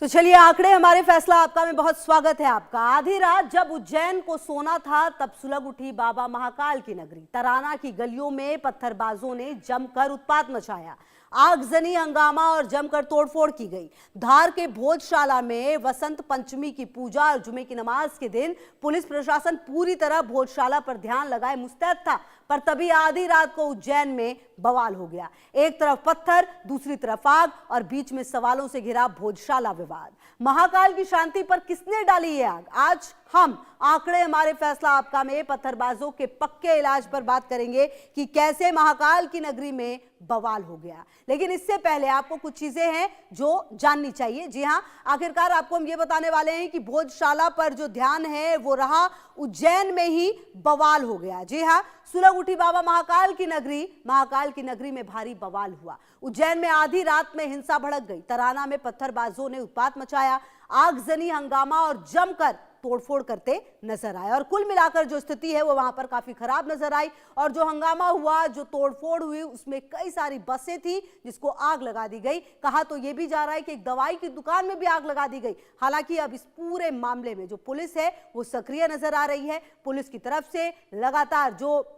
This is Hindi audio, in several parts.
तो चलिए, आंकड़े हमारे फैसला आपका में बहुत स्वागत है आपका। आधी रात जब उज्जैन को सोना था, तब सुलग उठी बाबा महाकाल की नगरी। तराना की गलियों में पत्थरबाजों ने जमकर उत्पात मचाया, आगजनी, हंगामा और जमकर तोड़फोड़ की गई। धार के भोजशाला में वसंत पंचमी की पूजा और जुमे की नमाज के दिन पुलिस प्रशासन पूरी तरह भोजशाला पर ध्यान लगाए मुस्तैद था, पर तभी आधी रात को उज्जैन में बवाल हो गया। एक तरफ पत्थर, दूसरी तरफ आग और बीच में सवालों से घिरा भोजशाला विवाद। महाकाल की शांति पर किसने डाली ये आग? आज हम आंकड़े हमारे फैसला आपका में पत्थरबाजों के पक्के इलाज पर बात करेंगे कि कैसे महाकाल की नगरी में बवाल हो गया। लेकिन इससे पहले आपको कुछ चीजें हैं जो जाननी चाहिए। जी हां, आखिरकार आपको हम ये बताने वाले हैं कि भोजशाला पर जो ध्यान है वो रहा, उज्जैन में ही बवाल हो गया। जी हां, सुलग उठी बाबा महाकाल की नगरी। महाकाल की नगरी में भारी बवाल हुआ। उज्जैन में आधी रात में हिंसा भड़क गई। तराना में पत्थरबाजों ने उत्पात मचाया, आगजनी, हंगामा और जमकर तोड़फोड़ करते नजर आए। और कुल मिलाकर जो स्थिति है वो वहां पर काफी खराब नजर आई। और जो हंगामा हुआ, जो तोड़फोड़ हुई, उसमें कई सारी बसें थी जिसको आग लगा दी गई। कहा तो यह भी जा रहा है कि एक दवाई की दुकान में भी आग लगा दी गई। हालांकि अब इस पूरे मामले में जो पुलिस है वो सक्रिय नजर आ रही है। पुलिस की तरफ से लगातार जो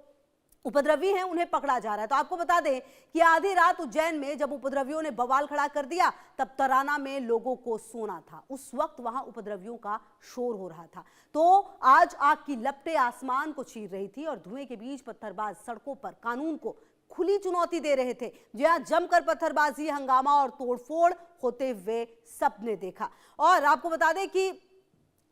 उपद्रवी हैं उन्हें पकड़ा जा रहा है। तो आपको बता दें कि आधी रात उज्जैन में जब उपद्रवियों ने बवाल खड़ा कर दिया, तब तराना में लोगों को सोना था। उस वक्त वहां उपद्रवियों का शोर हो रहा था। तो आज आग की लपटें आसमान को चीर रही थी और धुएं के बीच पत्थरबाज सड़कों पर कानून को खुली चुनौती दे रहे थे। जहां जमकर पत्थरबाजी, हंगामा और तोड़फोड़ होते हुए सबने देखा। और आपको बता दें कि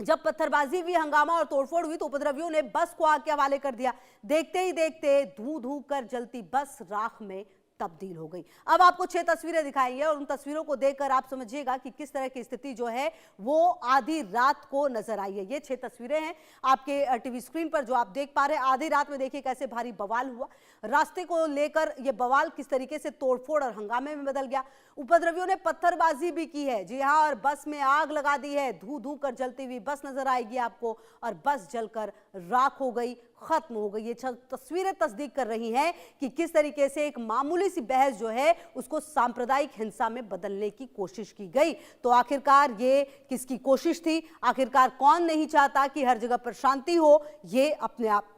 जब पत्थरबाजी हुई, हंगामा और तोड़फोड़ हुई, तो उपद्रवियों ने बस को आग के हवाले कर दिया। देखते ही देखते धू धू कर जलती बस राख में तब्दील हो गई। अब आपको 6 तस्वीरें दिखाएंगे और उन तस्वीरों को देखकर आप समझिएगा कि किस तरह की स्थिति जो है वो आधी रात को नजर आई है। ये 6 तस्वीरें हैं आपके टीवी स्क्रीन पर जो आप देख पा रहे हैं। आधी रात में देखिए कैसे भारी बवाल हुआ। रास्ते को लेकर ये बवाल किस तरीके से तोड़फोड़ और हंगामे में बदल गया। उपद्रवियों ने पत्थरबाजी भी की है, जी हाँ, और बस में आग लगा दी है। धू धू कर जलती हुई बस नजर आएगी आपको और बस जलकर राख हो गई, खत्म हो गई। ये तस्वीरें तस्दीक कर रही हैं कि किस तरीके से एक मामूली सी बहस जो है उसको सांप्रदायिक हिंसा में बदलने की कोशिश की गई। तो आखिरकार ये किसकी कोशिश थी? आखिरकार कौन नहीं चाहता कि हर जगह पर शांति हो? ये अपने आप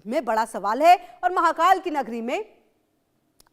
में बड़ा सवाल है। और महाकाल की नगरी में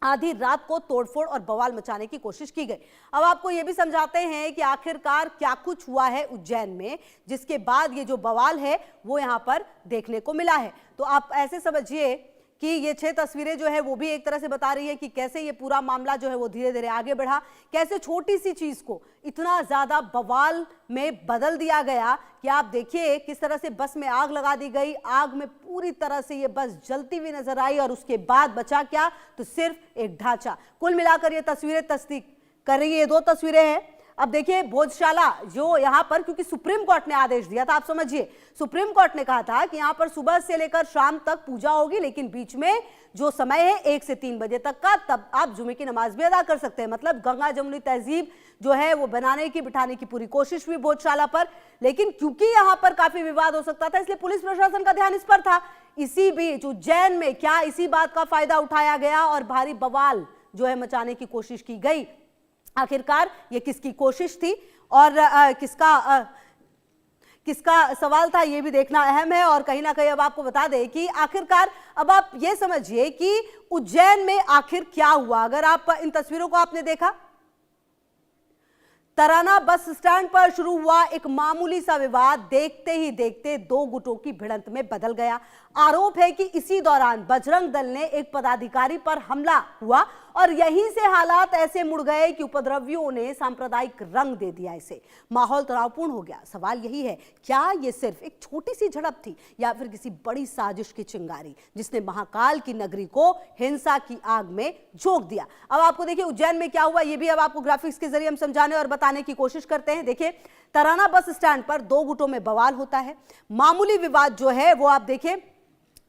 आधी रात को तोड़फोड़ और बवाल मचाने की कोशिश की गई। अब आपको यह भी समझाते हैं कि आखिरकार क्या कुछ हुआ है उज्जैन में, जिसके बाद ये जो बवाल है वो यहां पर देखने को मिला है। तो आप ऐसे समझिए कि ये 6 तस्वीरें जो है वो भी एक तरह से बता रही है कि कैसे ये पूरा मामला जो है वो धीरे धीरे आगे बढ़ा, कैसे छोटी सी चीज को इतना ज्यादा बवाल में बदल दिया गया कि आप देखिए किस तरह से बस में आग लगा दी गई। आग में पूरी तरह से ये बस जलती हुई नजर आई और उसके बाद बचा क्या? तो सिर्फ एक ढांचा। कुल मिलाकर ये तस्वीरें तस्दीक कर रही है। ये 2 तस्वीरें हैं। अब देखिए भोजशाला जो यहाँ पर, क्योंकि सुप्रीम कोर्ट ने आदेश दिया था, आप समझिए, सुप्रीम कोर्ट ने कहा था कि यहाँ पर सुबह से लेकर शाम तक पूजा होगी, लेकिन बीच में जो समय है 1 से 3 बजे तक का, तब आप जुमे की नमाज भी अदा कर सकते हैं। मतलब गंगा जमुनी तहजीब जो है वो बनाने की, बिठाने की पूरी कोशिश हुई भोजशाला पर। लेकिन क्योंकि यहाँ पर काफी विवाद हो सकता था, इसलिए पुलिस प्रशासन का ध्यान इस पर था। इसी बीच उज्जैन में क्या इसी बात का फायदा उठाया गया और भारी बवाल जो है मचाने की कोशिश की गई? आखिरकार ये किसकी कोशिश थी और किसका सवाल था, ये भी देखना अहम है। और कहीं ना कहीं अब आपको बता दें कि आखिरकार अब आप ये समझिए कि उज्जैन में आखिर क्या हुआ। अगर आप इन तस्वीरों को आपने देखा, तराना बस स्टैंड पर शुरू हुआ एक मामूली सा विवाद देखते ही देखते 2 गुटों की भिड़ंत में बदल गया। आरोप है कि इसी दौरान बजरंग दल ने एक पदाधिकारी पर हमला हुआ और यहीं से हालात ऐसे मुड़ गए कि उपद्रवियों ने सांप्रदायिक रंग दे दिया। इसे माहौल तनावपूर्ण हो गया। सवाल यही है, क्या ये सिर्फ एक छोटी सी झड़प थी या फिर किसी बड़ी साजिश की चिंगारी जिसने महाकाल की नगरी को हिंसा की आग में झोंक दिया? अब आपको देखिए उज्जैन में क्या हुआ, ये भी अब आपको ग्राफिक्स के जरिए हम समझाने और बताने की कोशिश करते हैं। देखिए, तराना बस स्टैंड पर 2 गुटों में बवाल होता है। मामूली विवाद जो है वो आप देखिए,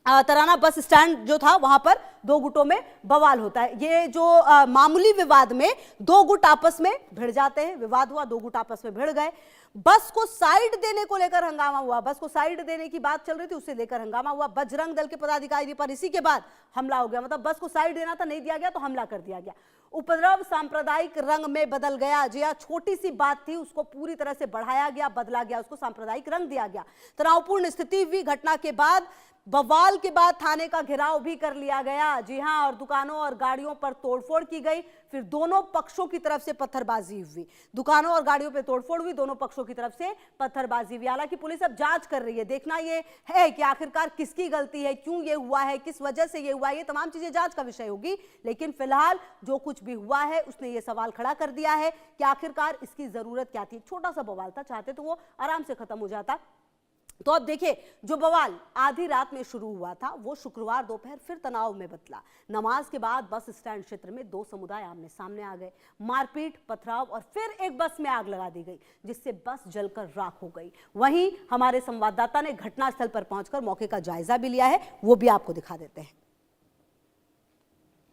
तराना बस स्टैंड जो था वहां पर 2 गुटों में बवाल होता है। ये जो मामूली विवाद में 2 गुट आपस में भिड़ जाते हैं, विवाद हुआ, 2 गुट आपस में भिड़ गए। बस को साइड देने को लेकर हंगामा हुआ, बस को साइड देने की बात चल रही थी, उसे लेकर हंगामा हुआ। बजरंग दल के पदाधिकारी पर इसी के बाद हमला हो गया, मतलब बस को साइड देना था, नहीं दिया गया तो हमला कर दिया गया। उपद्रव सांप्रदायिक रंग में बदल गया। जी हां, छोटी सी बात थी, उसको पूरी तरह से बढ़ाया गया, बदला गया, उसको सांप्रदायिक रंग दिया गया। तनावपूर्ण स्थिति हुई। घटना के बाद, बवाल के बाद थाने का घेराव भी कर लिया गया। जी हां, और दुकानों और गाड़ियों पर तोड़फोड़ की गई। फिर दोनों पक्षों की तरफ से पत्थरबाजी हुई, दुकानों और गाड़ियों पर तोड़फोड़ हुई, दोनों पक्षों की तरफ से पत्थरबाजी हुई। हालांकि पुलिस अब जांच कर रही है, देखना यह है कि आखिरकार किसकी गलती है, क्यों ये हुआ है, किस वजह से ये हुआ है, ये तमाम चीजें जांच का विषय होगी। लेकिन फिलहाल जो कुछ भी हुआ है उसने ये सवाल खड़ा कर दिया है कि आखिरकार इसकी जरूरत क्या थी। छोटा सा बवाल था, चाहते तो वो आराम से खत्म हो जाता। तो अब देखिए, जो बवाल आधी रात में शुरू हुआ था वो शुक्रवार दोपहर फिर तनाव में बदला। नमाज के बाद बस स्टैंड क्षेत्र में दो समुदाय आमने सामने आ गए। मारपीट, पथराव और फिर एक बस में आग लगा दी गई, जिससे बस जलकर राख हो गई। वहीं हमारे संवाददाता ने घटनास्थल पर पहुंचकर मौके का जायजा भी लिया है, वो भी आपको दिखा देते हैं।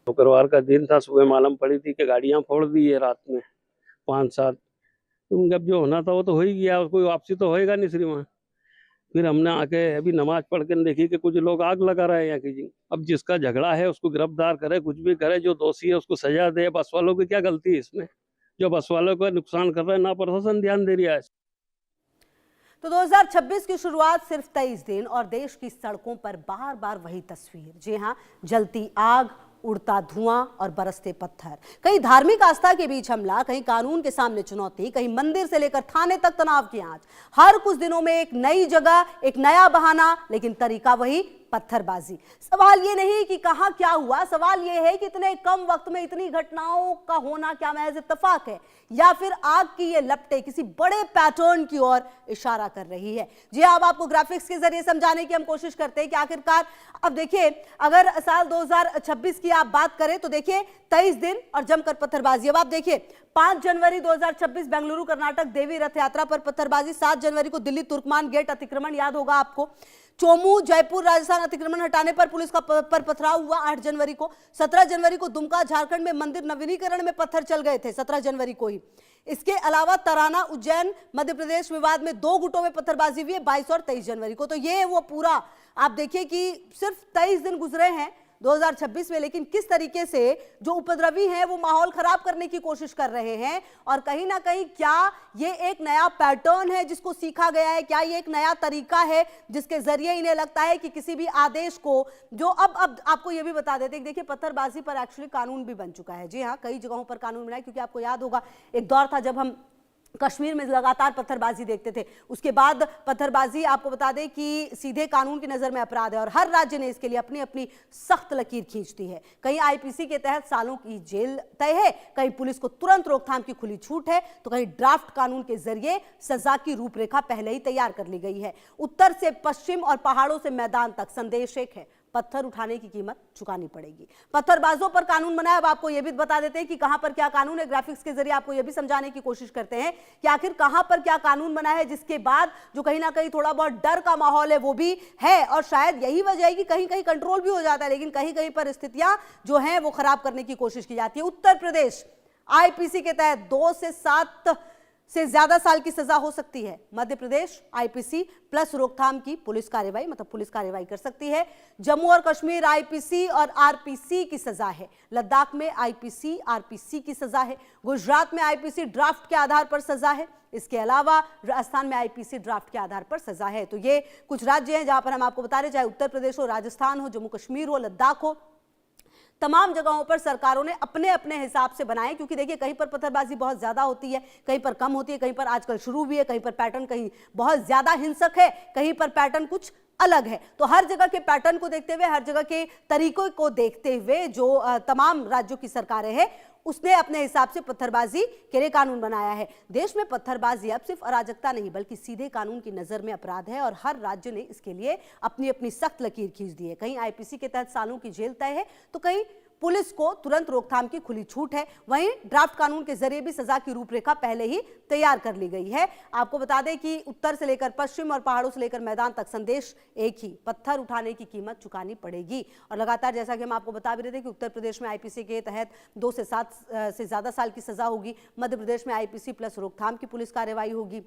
शुक्रवार का दिन था, सुबह मालूम पड़ी थी कि गाड़ियां फोड़ दी है रात में 5-7। तो जब जो होना था वो तो हो ही गया, कोई वापसी तो होएगा नहीं श्रीमान। फिर हमने आके अभी नमाज पढ़ के देखी कि कुछ लोग आग लगा रहे हैं यहाँ की जी। अब जिसका झगड़ा है उसको गिरफ्तार करे, कुछ भी करे, जो दोषी है उसको सजा दे। बस वालों की क्या गलती है इसमें? जो बस वालों को नुकसान कर रहे हैं, ना प्रशासन ध्यान दे रहा है। तो 2026 की शुरुआत सिर्फ 23 दिन और देश की सड़कों पर बार बार वही तस्वीर। जी हां, जलती आग, उड़ता धुआं और बरसते पत्थर। कहीं धार्मिक आस्था के बीच हमला, कहीं कानून के सामने चुनौती, कहीं मंदिर से लेकर थाने तक तनाव की आंच। हर कुछ दिनों में एक नई जगह, एक नया बहाना, लेकिन तरीका वही, पत्थरबाजी। सवाल ये नहीं कि कहां क्या हुआ, सवाल ये है कि इतने कम वक्त में इतनी घटनाओं का होना क्या महज इत्तेफाक है या फिर आग की ये लपटें किसी बड़े पैटर्न की ओर इशारा कर रही है। जी, अब आपको ग्राफिक्स के जरिए समझाने की हम कोशिश करते हैं कि आखिरकार अब देखिए, अगर साल 2026 की आप बात करें तो देखिए 23 दिन और जमकर पत्थरबाजी। अब आप देखिए, 5 जनवरी 2026 बेंगलुरु कर्नाटक देवी रथ यात्रा पर पत्थरबाजी। 7 जनवरी को दिल्ली तुर्कमान गेट अतिक्रमण, याद होगा आपको। चोमू जयपुर राजस्थान अतिक्रमण हटाने पर पुलिस का पर पथराव हुआ 8 जनवरी को। 17 जनवरी को दुमका झारखंड में मंदिर नवीनीकरण में पत्थर चल गए थे, 17 जनवरी को ही। इसके अलावा तराना उज्जैन मध्य प्रदेश विवाद में 2 गुटों में पत्थरबाजी हुई है 22 और 23 जनवरी को। तो ये वो पूरा आप देखिए कि सिर्फ 23 दिन गुजरे हैं 2026 में, लेकिन किस तरीके से जो उपद्रवी हैं वो माहौल खराब करने की कोशिश कर रहे हैं। और कहीं ना कहीं क्या ये एक नया पैटर्न है जिसको सीखा गया है, क्या ये एक नया तरीका है जिसके जरिए इन्हें लगता है कि किसी भी आदेश को जो अब आपको ये भी बता देते हैं, देखिए पत्थरबाजी पर एक्चुअली कानून भी बन चुका है। जी हाँ, कई जगहों पर कानून बना है, क्योंकि आपको याद होगा एक दौर था जब हम कश्मीर में लगातार पत्थरबाजी देखते थे। उसके बाद पत्थरबाजी आपको बता दें कि सीधे कानून की नजर में अपराध है और हर राज्य ने इसके लिए अपनी अपनी सख्त लकीर खींच दी है। कहीं आईपीसी के तहत सालों की जेल तय है, कहीं पुलिस को तुरंत रोकथाम की खुली छूट है, तो कहीं ड्राफ्ट कानून के जरिए सजा की रूपरेखा पहले ही तैयार कर ली गई है। उत्तर से पश्चिम और पहाड़ों से मैदान तक संदेश एक है, पत्थर उठाने की कीमत चुकानी पड़ेगी। पत्थरबाजों पर कानून बना है। अब आपको यह भी बता देते हैं कि कहां पर क्या कानून है। ग्राफिक्स के जरिए आपको यह भी समझाने की कोशिश करते हैं कि आखिर कहां पर क्या कानून बना है, जिसके बाद जो कहीं ना कहीं थोड़ा बहुत डर का माहौल है वो भी है। और शायद यही वजह है कि कहीं कहीं कंट्रोल भी हो जाता है, लेकिन कहीं कहीं पर स्थितियां जो हैं वो खराब करने की कोशिश की जाती है। उत्तर प्रदेश आईपीसी के तहत 2 से 7 से ज्यादा साल की सजा हो सकती है। मध्य प्रदेश आईपीसी प्लस रोकथाम की पुलिस कार्रवाई, मतलब पुलिस कार्रवाई कर सकती है। जम्मू और कश्मीर आईपीसी और आरपीसी की सजा है। लद्दाख में आईपीसी आरपीसी की सजा है। गुजरात में आईपीसी ड्राफ्ट के आधार पर सजा है। इसके अलावा राजस्थान में आईपीसी ड्राफ्ट के आधार पर सजा है। तो ये कुछ राज्य हैं जहां पर हम आपको बता रहे, चाहे उत्तर प्रदेश हो, राजस्थान हो, जम्मू कश्मीर हो, लद्दाख हो, तमाम जगहों पर सरकारों ने अपने अपने हिसाब से बनाए। क्योंकि देखिए, कहीं पर पत्थरबाजी बहुत ज्यादा होती है, कहीं पर कम होती है, कहीं पर आजकल शुरू भी है, कहीं पर पैटर्न कहीं बहुत ज्यादा हिंसक है, कहीं पर पैटर्न कुछ अलग है। तो हर जगह के पैटर्न को देखते हुए, हर जगह के तरीकों को देखते हुए जो तमाम राज्यों की सरकारें हैं उसने अपने हिसाब से पत्थरबाजी के लिए कानून बनाया है। देश में पत्थरबाजी अब सिर्फ अराजकता नहीं बल्कि सीधे कानून की नजर में अपराध है और हर राज्य ने इसके लिए अपनी अपनी सख्त लकीर खींच दी है। कहीं आईपीसी के तहत सालों की जेल तय है, तो कहीं पुलिस को तुरंत रोकथाम की खुली छूट है। वहीं ड्राफ्ट कानून के जरिए भी सजा की रूपरेखा पहले ही तैयार कर ली गई है। आपको बता दें कि उत्तर से लेकर पश्चिम और पहाड़ों से लेकर मैदान तक संदेश एक ही, पत्थर उठाने की कीमत चुकानी पड़ेगी। और लगातार जैसा कि हम आपको बता भी रहे थे कि उत्तर प्रदेश में आईपीसी के तहत 2 से 7 से ज्यादा साल की सजा होगी। मध्य प्रदेश में आईपीसी प्लस रोकथाम की पुलिस कार्रवाई होगी।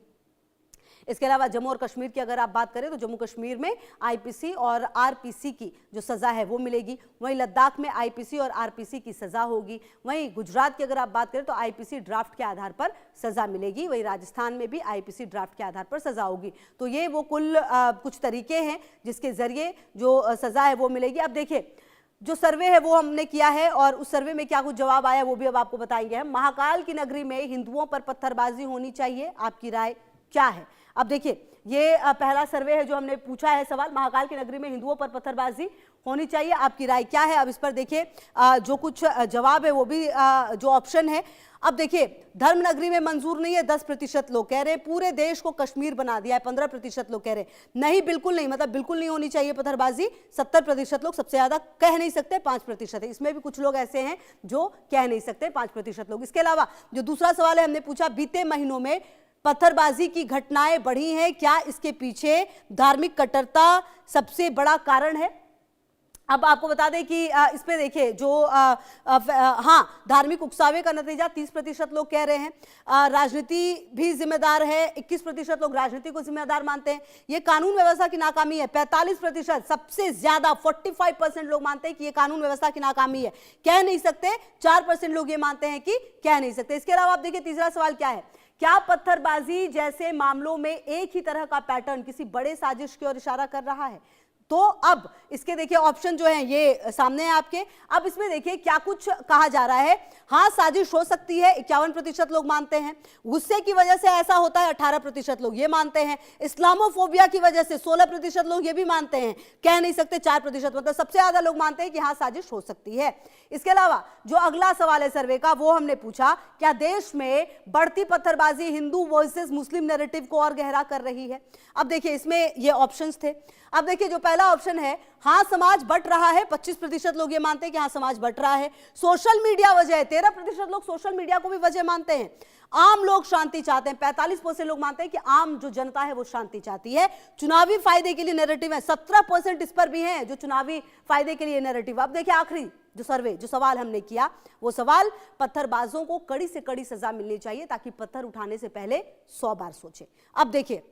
इसके अलावा जम्मू और कश्मीर की अगर आप बात करें तो जम्मू कश्मीर में आईपीसी और आरपीसी की जो सजा है वो मिलेगी, वहीं लद्दाख में आईपीसी और आरपीसी की सजा होगी, वहीं गुजरात की अगर आप बात करें तो आईपीसी ड्राफ्ट के आधार पर सजा मिलेगी, वहीं राजस्थान में भी आईपीसी ड्राफ्ट के आधार पर सजा होगी। तो ये वो कुल कुछ तरीके हैं जिसके जरिए जो सजा है वो मिलेगी। अब देखिए जो सर्वे है वो हमने किया है और उस सर्वे में क्या कुछ जवाब आया वो भी अब आपको बताएंगे हम। महाकाल की नगरी में हिंदुओं पर पत्थरबाजी होनी चाहिए, आपकी राय क्या है? अब देखिए ये पहला सर्वे है जो हमने पूछा है सवाल, महाकाल की नगरी में हिंदुओं पर पत्थरबाजी होनी चाहिए, आपकी राय क्या है? अब इस पर देखिए जो कुछ जवाब है वो भी जो ऑप्शन है। अब देखिए धर्म नगरी में मंजूर नहीं है 10% लोग कह रहे हैं, पूरे देश को कश्मीर बना दिया है 15% लोग कह रहे हैं नहीं, बिल्कुल नहीं, मतलब बिल्कुल नहीं होनी चाहिए पत्थरबाजी 70% लोग, सबसे ज्यादा कह नहीं सकते 5% है, इसमें भी कुछ लोग ऐसे हैं जो कह नहीं सकते 5% लोग। इसके अलावा जो दूसरा सवाल है हमने पूछा बीते महीनों में पत्थरबाजी की घटनाएं बढ़ी हैं, क्या इसके पीछे धार्मिक कट्टरता सबसे बड़ा कारण है? अब आपको बता दें कि इस पे देखिए जो हाँ धार्मिक उकसावे का नतीजा 30% लोग कह रहे हैं, राजनीति भी जिम्मेदार है 21% लोग राजनीति को जिम्मेदार मानते हैं, ये कानून व्यवस्था की नाकामी है 45%, सबसे ज्यादा 45% लोग मानते हैं कि ये कानून व्यवस्था की नाकामी है, कह नहीं सकते 4% लोग ये मानते हैं कि कह नहीं सकते। इसके अलावा आप देखिए तीसरा सवाल क्या है, क्या पत्थरबाजी जैसे मामलों में एक ही तरह का पैटर्न किसी बड़े साजिश की ओर इशारा कर रहा है? तो अब इसके देखिए ऑप्शन जो है ये सामने है आपके। अब इसमें देखिए क्या कुछ कहा जा रहा है, हाँ साजिश हो सकती है 51% लोग मानते हैं, गुस्से की वजह से ऐसा होता है 18% लोग ये मानते हैं, इस्लामोफोबिया की वजह से 16% लोग ये भी मानते हैं, कह नहीं सकते 4%, मतलब सबसे ज्यादा लोग मानते हैं कि हाँ साजिश हो सकती है। इसके अलावा जो अगला सवाल है सर्वे का वो हमने पूछा, क्या देश में बढ़ती पत्थरबाजी हिंदू वर्सेस मुस्लिम नैरेटिव को और गहरा कर रही है? अब देखिए इसमें ये ऑप्शंस थे। अब देखिए जो पहला ऑप्शन है हाँ समाज बट रहा है, 25% लोग ये मानते हैं कि हाँ समाज बट रहा है, सोशल मीडिया वजह है, 13% लोग सोशल मीडिया को भी वजह मानते हैं, आम लोग शांति चाहते हैं, 45% लोग मानते हैं कि आम जो जनता है वो शांति चाहती है, चुनावी फायदे के लिए नैरेटिव है, 17% इस पर भी है जो चुनावी फायदे के लिए नैरेटिव। अब देखिए आखिरी जो सर्वे जो सवाल हमने किया वो सवाल, पत्थरबाजों को कड़ी से कड़ी सजा मिलनी चाहिए ताकि पत्थर उठाने से पहले 100 बार सोचे। अब देखिए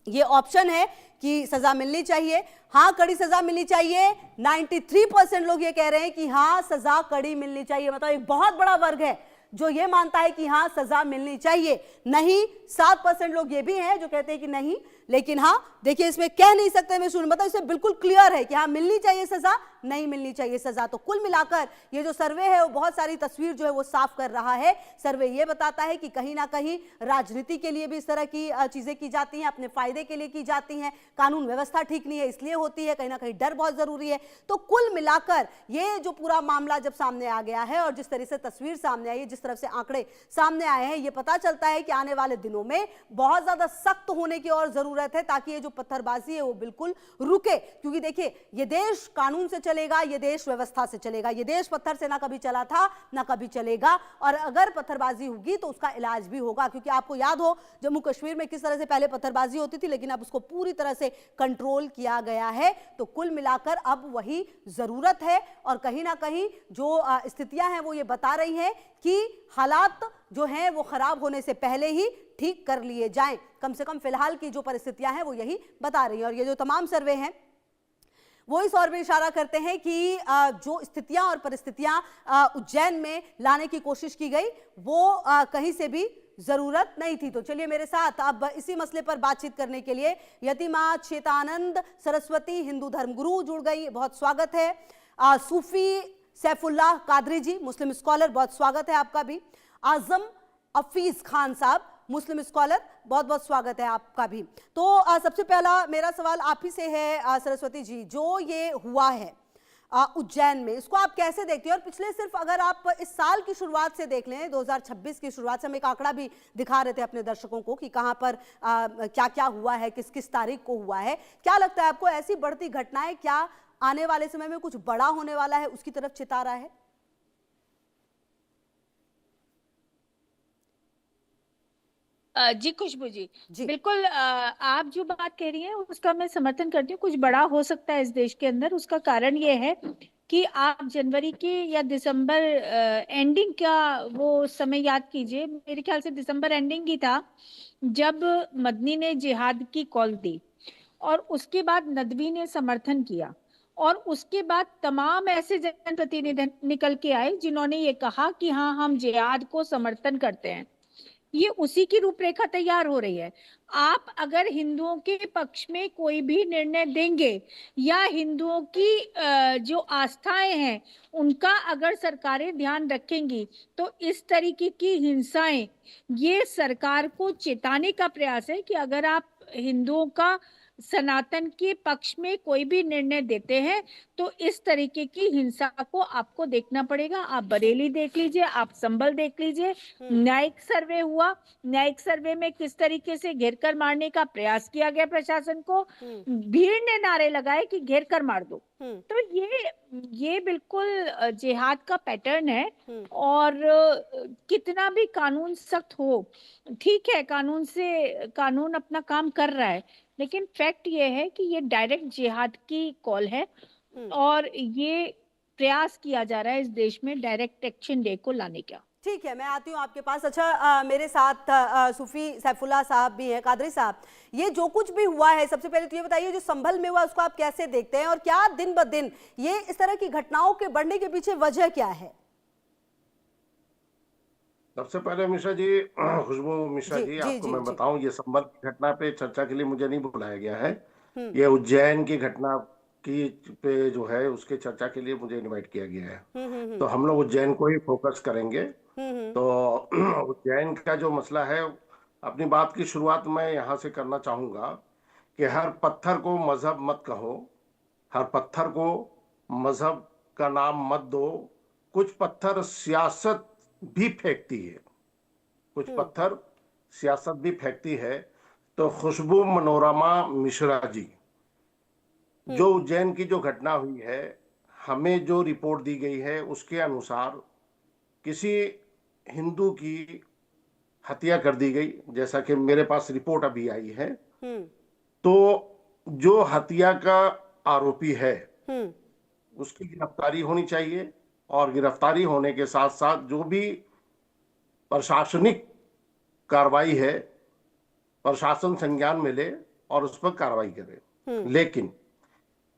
ये ऑप्शन है कि सजा मिलनी चाहिए, हाँ कड़ी सजा मिलनी चाहिए, 93% लोग ये कह रहे हैं कि हाँ सजा कड़ी मिलनी चाहिए, मतलब एक बहुत बड़ा वर्ग है जो ये मानता है कि हाँ सजा मिलनी चाहिए। नहीं 7% लोग ये भी हैं जो कहते हैं कि नहीं, लेकिन हाँ देखिए इसमें कह नहीं सकते में सुन, मतलब इसमें बिल्कुल क्लियर है कि हाँ मिलनी चाहिए सजा, नहीं मिलनी चाहिए सजा। तो कुल मिलाकर ये जो सर्वे है वो बहुत सारी तस्वीर जो है वो साफ कर रहा है। सर्वे ये बताता है कि कहीं ना कहीं राजनीति के लिए भी इस तरह की चीजें की जाती हैं, अपने फायदे के लिए की जाती हैं, कानून व्यवस्था ठीक नहीं है इसलिए होती है, कहीं ना कहीं डर बहुत जरूरी है। तो कुल मिलाकर ये जो पूरा मामला जब सामने आ गया है और जिस तरह से तस्वीर सामने आई है, जिस तरफ से आंकड़े सामने आए हैं, ये पता चलता है कि आने वाले दिनों में बहुत ज्यादा सख्त होने की और जरूरत है ताकि ये जो पत्थरबाजी है वो बिल्कुल रुके। क्योंकि देखिए ये देश कानून से चलेगा, ये देश व्यवस्था से चलेगा, ये देश पत्थर से ना कभी चला था ना कभी चलेगा, और अगर पत्थरबाजी होगी तो उसका इलाज भी होगा। क्योंकि आपको याद हो जम्मू कश्मीर में किस तरह से पहले पत्थरबाजी होती थी, लेकिन अब उसको पूरी तरह से कंट्रोल किया गया है। तो कुल मिलाकर अब वही जरूरत है और कहीं ना कहीं जो स्थितियां हैं वो ये बता रही हैं कि हालात जो हैं वो खराब होने से पहले ही ठीक कर लिए जाएं। कम से कम फिलहाल की जो परिस्थितियां हैं वो यही बता रही हैं। और ये जो तमाम सर्वे हैं वो इस ओर में इशारा करते हैं कि जो स्थितियां और परिस्थितियां उज्जैन में लाने की कोशिश की गई वो कहीं से भी जरूरत नहीं थी। तो चलिए मेरे साथ अब इसी मसले पर बातचीत करने के लिए यतिमा चेतानंद सरस्वती हिंदू धर्मगुरु जुड़ गई, बहुत स्वागत है। सूफी सैफुल्लाह कादरी जी मुस्लिम स्कॉलर, बहुत स्वागत है आपका भी। आजम हफीज खान साहब मुस्लिम स्कॉलर, बहुत बहुत स्वागत है आपका भी। तो सबसे पहला मेरा सवाल आप ही से है सरस्वती जी, जो ये हुआ है उज्जैन में, इसको आप कैसे देखते हैं? और पिछले सिर्फ अगर आप इस साल की शुरुआत से देख लें, 2026 की शुरुआत से, हम एक आंकड़ा भी दिखा रहे थे अपने दर्शकों को कि कहां पर क्या क्या हुआ है, किस किस तारीख को हुआ है, क्या लगता है आपको ऐसी बढ़ती घटनाएं क्या आने वाले समय में कुछ बड़ा होने वाला है उसकी तरफ चिता रहा है? जी खुशबू जी, बिल्कुल आप जो बात कह रही हैं उसका मैं समर्थन करती हूँ। कुछ बड़ा हो सकता है इस देश के अंदर, उसका कारण ये है कि आप जनवरी के या दिसंबर एंडिंग का वो समय याद कीजिए, मेरे ख्याल से दिसंबर एंडिंग ही था जब मदनी ने जिहाद की कॉल दी और उसके बाद नदवी ने समर्थन किया और उसके बाद तमाम ऐसे जनप्रतिनिधि निकल के आए जिन्होंने ये कहा कि हाँ हम जिहाद को समर्थन करते हैं। ये उसी की रूपरेखा तैयार हो रही है। आप अगर हिंदुओं के पक्ष में कोई भी निर्णय देंगे या हिंदुओं की जो आस्थाएं हैं उनका अगर सरकारें ध्यान रखेंगी तो इस तरीके की हिंसाएं, ये सरकार को चेताने का प्रयास है कि अगर आप हिंदुओं का सनातन के पक्ष में कोई भी निर्णय देते हैं तो इस तरीके की हिंसा को आपको देखना पड़ेगा। आप बरेली देख लीजिए, आप संभल देख लीजिए, न्यायिक सर्वे हुआ, न्यायिक सर्वे में किस तरीके से घेर कर मारने का प्रयास किया गया प्रशासन को, भीड़ ने नारे लगाए कि घेर कर मार दो। तो ये बिल्कुल जिहाद का पैटर्न है। और कितना भी कानून सख्त हो, ठीक है, कानून अपना काम कर रहा है, लेकिन फैक्ट ये है कि ये डायरेक्ट जिहाद की कॉल है और ये प्रयास किया जा रहा है इस देश में डायरेक्ट एक्शन डे को लाने का। ठीक है, मैं आती हूँ आपके पास। अच्छा, मेरे साथ सूफी सैफुल्लाह साहब भी हैं। कादरी साहब, ये जो कुछ भी हुआ है, सबसे पहले तो ये बताइए जो संभल में हुआ उसको आप कैसे देखते हैं और क्या दिन ब दिन ये इस तरह की घटनाओं के बढ़ने के पीछे वजह क्या है? सबसे पहले मिश्रा जी, खुशबू मिश्रा जी, आपको मैं बताऊं, ये संभल की घटना पे चर्चा के लिए मुझे नहीं बुलाया गया है। ये उज्जैन की घटना की पे जो है उसके चर्चा के लिए मुझे इनवाइट किया गया है। तो हम लोग उज्जैन को ही फोकस करेंगे। तो उज्जैन का जो मसला है, अपनी बात की शुरुआत मैं यहाँ से करना चाहूंगा कि हर पत्थर को मजहब मत कहो, हर पत्थर को मजहब का नाम मत दो। कुछ पत्थर सियासत भी फेंकती है, कुछ पत्थर सियासत भी फेंकती है। तो खुशबू मनोरमा मिश्रा जी, जो उज्जैन की जो घटना हुई है, हमें जो रिपोर्ट दी गई है उसके अनुसार किसी हिंदू की हत्या कर दी गई, जैसा कि मेरे पास रिपोर्ट अभी आई है। तो जो हत्या का आरोपी है उसकी गिरफ्तारी होनी चाहिए और गिरफ्तारी होने के साथ साथ जो भी प्रशासनिक कार्रवाई है प्रशासन संज्ञान में ले और उस पर कार्रवाई करे। लेकिन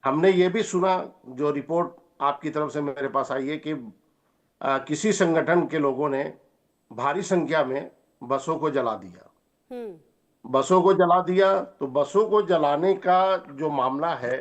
हमने ये भी सुना, जो रिपोर्ट आपकी तरफ से मेरे पास आई है, कि किसी संगठन के लोगों ने भारी संख्या में बसों को जला दिया। बसों को जला दिया, तो बसों को जलाने का जो मामला है,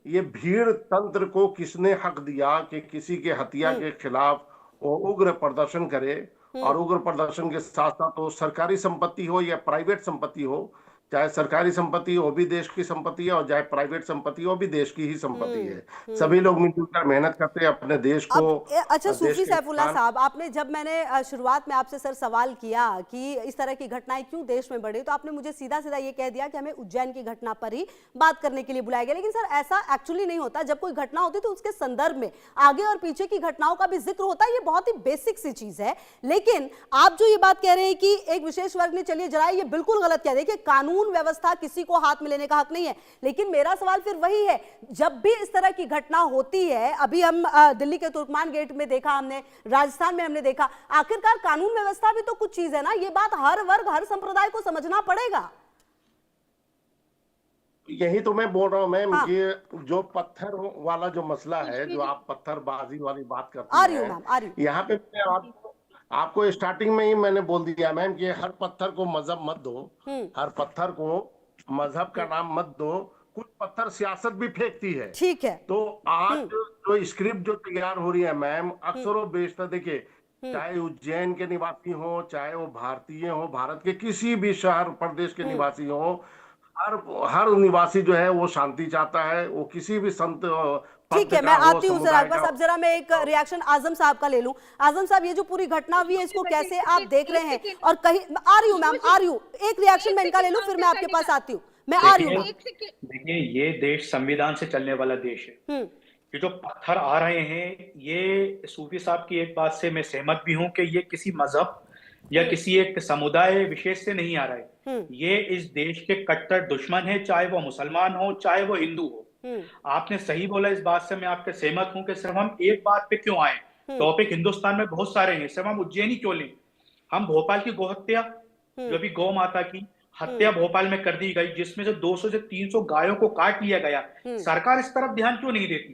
ये भीड़ तंत्र को किसने हक दिया कि किसी के हत्या के खिलाफ वो उग्र प्रदर्शन करे? और उग्र प्रदर्शन के साथ साथ वो सरकारी संपत्ति हो या प्राइवेट संपत्ति हो, चाहे सरकारी संपत्ति वो भी देश की संपत्ति है और चाहे प्राइवेट संपत्ति वो भी देश की ही संपत्ति है। सभी लोग मिलजुल कर मेहनत करते हैं अपने देश को। अच्छा सूफी सैफुल्लाह साहब, आपने जब मैंने शुरुआत में आपसे सर सवाल किया कि इस तरह की घटनाएं क्यों देश में बढ़ी, तो आपने मुझे सीधा सीधा ये कह दिया कि हमें उज्जैन की घटना पर ही बात करने के लिए बुलाया गया। लेकिन सर ऐसा एक्चुअली नहीं होता। जब कोई घटना होती है तो उसके संदर्भ में आगे और पीछे की घटनाओं का भी जिक्र होता है। ये बहुत ही बेसिक सी चीज है। लेकिन आप जो ये बात कह रहे हैं कि एक विशेष वर्ग ने चलिए जलाए, ये बिल्कुल गलत कह रहे हैं। कानून व्यवस्था किसी को हाथ में लेने का हक नहीं है। लेकिन मेरा सवाल फिर वही है, जब भी इस तरह की घटना होती है, अभी हम दिल्ली के तुर्कमान गेट में देखा, हमने राजस्थान में हमने देखा, आखिरकार कानून व्यवस्था भी तो कुछ चीज है ना। ये बात हर वर्ग हर संप्रदाय को समझना पड़ेगा। यही तो मैं बोल रहा हूं मैम। हाँ। ये जो पत्थर वाला जो मसला है, जो आप पत्थरबाजी वाली बात करते हैं, यहाँ पे आपको स्टार्टिंग में ही मैंने बोल दिया मैम कि हर पत्थर को मजहब मत दो, हर पत्थर को मजहब का नाम मत दो। कुछ पत्थर सियासत भी फेंकती है। ठीक है। तो आज जो स्क्रिप्ट जो तैयार हो रही है मैम, अक्सर वो बेचता, देखिए, चाहे उज्जैन के निवासी हो, चाहे वो भारतीय हो, भारत के किसी भी शहर प्रदेश के निवासी हो, हर निवासी जो है वो शांति चाहता है। वो किसी भी संत, ठीक है, मैं आती हूँ सर आपके पास। अब जरा मैं एक रिएक्शन आजम साहब का ले लूं। आजम साहब, ये जो पूरी घटना हुई है इसको कैसे आप देख रहे हैं? और कहीं आ रही हूँ मैम, आ रही हूँ, एक रिएक्शन मैं इनका ले लूं, फिर मैं आपके पास आती हूँ। मैं आ रही हूँ। देखिए, ये देश संविधान से चलने वाला देश है। ये जो पत्थर आ रहे हैं, ये सूफी साहब की एक बात से मैं सहमत भी हूँ कि ये किसी मजहब या किसी एक समुदाय विशेष से नहीं आ रहा है। ये इस देश के कट्टर दुश्मन है, चाहे वो मुसलमान हो चाहे वो हिंदू हो। आपने सही बोला, इस बात से मैं आपके सहमत हूं कि सिर्फ हम एक बात पे क्यों आए। टॉपिक हिंदुस्तान में बहुत सारे हैं, सिर्फ हम उज्जैन ही क्यों लें। हम भोपाल की गोहत्या, जो भी गौ माता की हत्या भोपाल में कर दी गई, जिसमें से 200 से 300 गायों को काट लिया गया, सरकार इस तरफ ध्यान क्यों नहीं देती।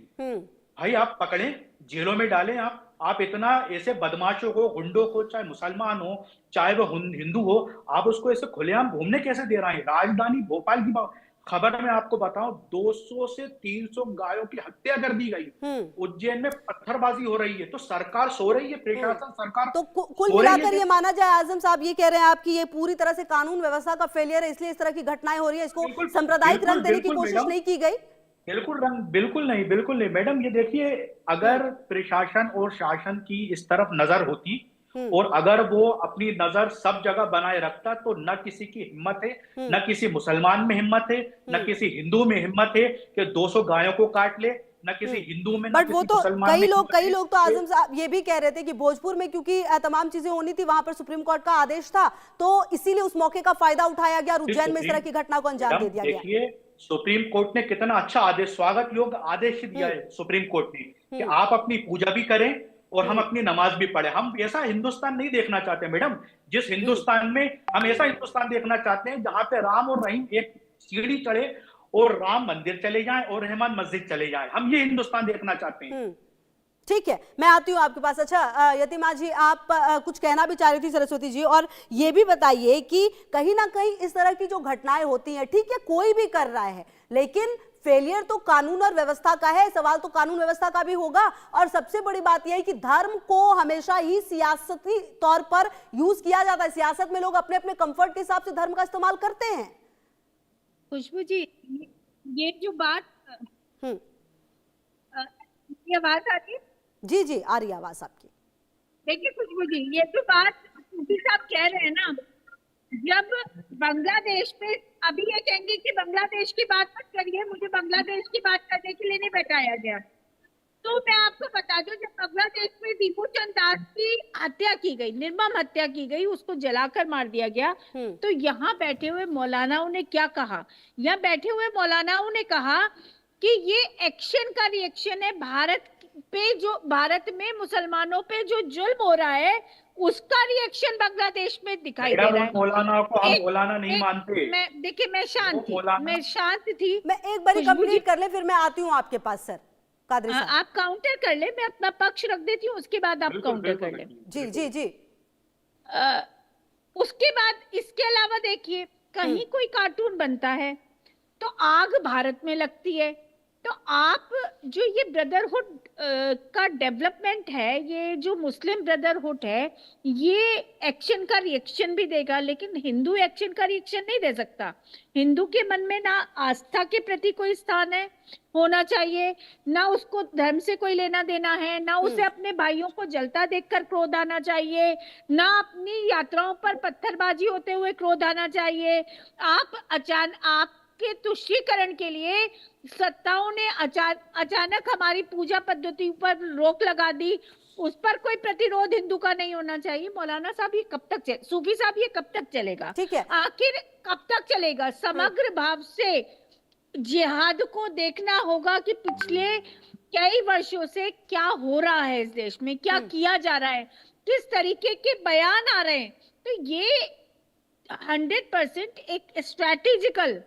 भाई आप पकड़ें, जेलों में डालें। आप इतना ऐसे बदमाशों को, गुंडों को, चाहे मुसलमान हो चाहे वो हिंदू हो, आप उसको ऐसे खुलेआम घूमने कैसे दे रहे हैं। राजधानी भोपाल की खबर में आपको बताऊं, 200 से 300 गायों की हत्या कर दी गई। उज्जैन में पत्थरबाजी हो रही है, तो सरकार सो रही है, प्रशासन सरकार तो कुल मिलाकर ये माना जाए, आजम साहब ये कह रहे हैं आप कि ये पूरी तरह से कानून व्यवस्था का फेलियर है, इसलिए इस तरह की घटनाएं हो रही है, इसको सांप्रदायिक रंग देने की कोशिश नहीं की गई। बिल्कुल नहीं मैडम। ये देखिए, अगर प्रशासन और शासन की इस तरफ नजर होती और अगर वो अपनी नजर सब जगह बनाए रखता, तो न किसी की हिम्मत है, न किसी मुसलमान में हिम्मत है, न किसी हिंदू में हिम्मत है कि 200 गायों को काट ले, न किसी हिंदू में, बट वो तो कई लोग तो आजम साहब ये भी कह रहे थे कि भोजपुर में क्योंकि तमाम चीजें होनी थी, वहां पर सुप्रीम कोर्ट का आदेश था, तो इसीलिए उस मौके का फायदा उठाया गया, उज्जैन में इस तरह की घटना को अंजाम दे दिया गया। देखिए, सुप्रीम कोर्ट ने कितना अच्छा आदेश, स्वागत योग्य आदेश दिया है सुप्रीम कोर्ट ने, कि आप अपनी पूजा भी करें और हम अपनी नमाज भी पढ़े। हम ऐसा हिंदुस्तान नहीं देखना चाहते मैडम। जिस हिंदुस्तान में हम ऐसा हिंदुस्तान देखना चाहते हैं जहां पे राम और रहीम एक सीढ़ी चढ़े और राम मंदिर चले जाएं और रहमान मस्जिद चले जाएं। हम ये हिंदुस्तान देखना चाहते हैं। ठीक है, मैं आती हूँ आपके पास। अच्छा यतिमा जी, आप कुछ कहना भी चाह रही थी सरस्वती जी, और ये भी बताइए कि कहीं ना कहीं इस तरह की जो घटनाएं होती हैं, ठीक है कोई भी कर रहा है, लेकिन फेलियर तो कानून और व्यवस्था का है, सवाल तो कानून व्यवस्था का भी होगा। और सबसे बड़ी बात यह है कि धर्म को हमेशा ही सियासती तौर पर यूज किया जाता है। सियासत में लोग अपने अपने कंफर्ट के हिसाब से धर्म का इस्तेमाल करते हैं। खुशबू जी, ये जो बात, ये आवाज आ रही है? जी जी आ रही है आवाज आपकी। देखिए खुशबू जी, ये जो बात साहब कह रहे हैं ना, जब बांग्लादेश में, अभी ये कहेंगे कि बांग्लादेश की बात मत करिए, मुझे बांग्लादेश की बात करने के लिए नहीं बैठाया गया। तो मैं आपको बता दूं, जब बांग्लादेश में दीपू चंद दास की हत्या की गई, निर्मम हत्या की गई, उसको जलाकर मार दिया गया, तो यहाँ बैठे हुए मौलानाओं ने क्या कहा? यहाँ बैठे हुए मौलानाओं ने कहा कि ये एक्शन का रिएक्शन है भारत पे, जो भारत में मुसलमानों पे जो जुल्म हो रहा है उसका रिएक्शन बांग्लादेश में दिखाई दे रहा है। मौलाना को हम मौलाना नहीं मानते। मैं शांत थी। मैं एक बार कंप्लीट कर ले, फिर मैं आती हूँ आपके पास सर कादरी साहब। आप काउंटर कर ले, मैं अपना पक्ष रख देती हूँ, उसके बाद आप काउंटर कर ले। जी जी जी। उसके बाद इसके अलावा देखिए, कहीं कोई कार्टून बनता है तो आग भारत में लगती है। तो आप जो ये ब्रदरहुड का डेवलपमेंट है, ये जो मुस्लिम ब्रदरहुड है, ये एक्शन का रिएक्शन भी देगा, लेकिन हिंदू एक्शन का रिएक्शन नहीं दे सकता। हिंदू के मन में ना आस्था के प्रति कोई स्थान है होना चाहिए, ना उसको धर्म से कोई लेना देना है, ना उसे अपने भाइयों को जलता देखकर क्रोध आना चाहिए, ना अपनी यात्राओं पर पत्थरबाजी होते हुए क्रोध आना चाहिए। आपके तुष्टीकरण के लिए सत्ताओं ने अचानक हमारी पूजा पद्धति पर रोक लगा दी, उस पर कोई प्रतिरोध हिंदू का नहीं होना चाहिए। मौलाना साहब ये कब तक सूफी साहब ये कब तक चलेगा? ठीक है, आखिर कब तक चलेगा? समग्र भाव से जिहाद को देखना होगा कि पिछले कई वर्षों से क्या हो रहा है इस देश में, क्या किया जा रहा है, किस तरीके के बयान आ रहे हैं। तो ये 100% एक स्ट्रैटेजिकल,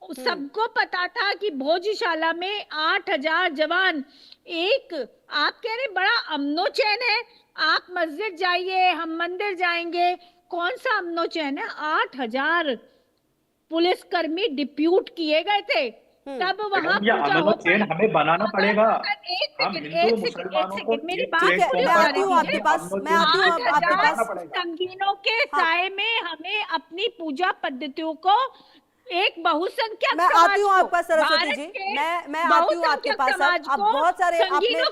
सबको पता था कि भोजशाला में 8000 जवान, एक आप कह रहे बड़ा अमनो चैन है, आप मस्जिद जाइए, हम मंदिर जाएंगे, कौन सा अमनो चैन है? 8000 पुलिसकर्मी डिप्यूट किए गए थे, तब वहां हमें बनाना पड़ेगा। मेरी बात संगीनों के साए में हमें अपनी पूजा पद्धतियों को एक बहुसंख्यक, मैं आती हूँ आपका सरस्वती जी, मैं आती हूँ आपके पास। अब बहुत सारे आपने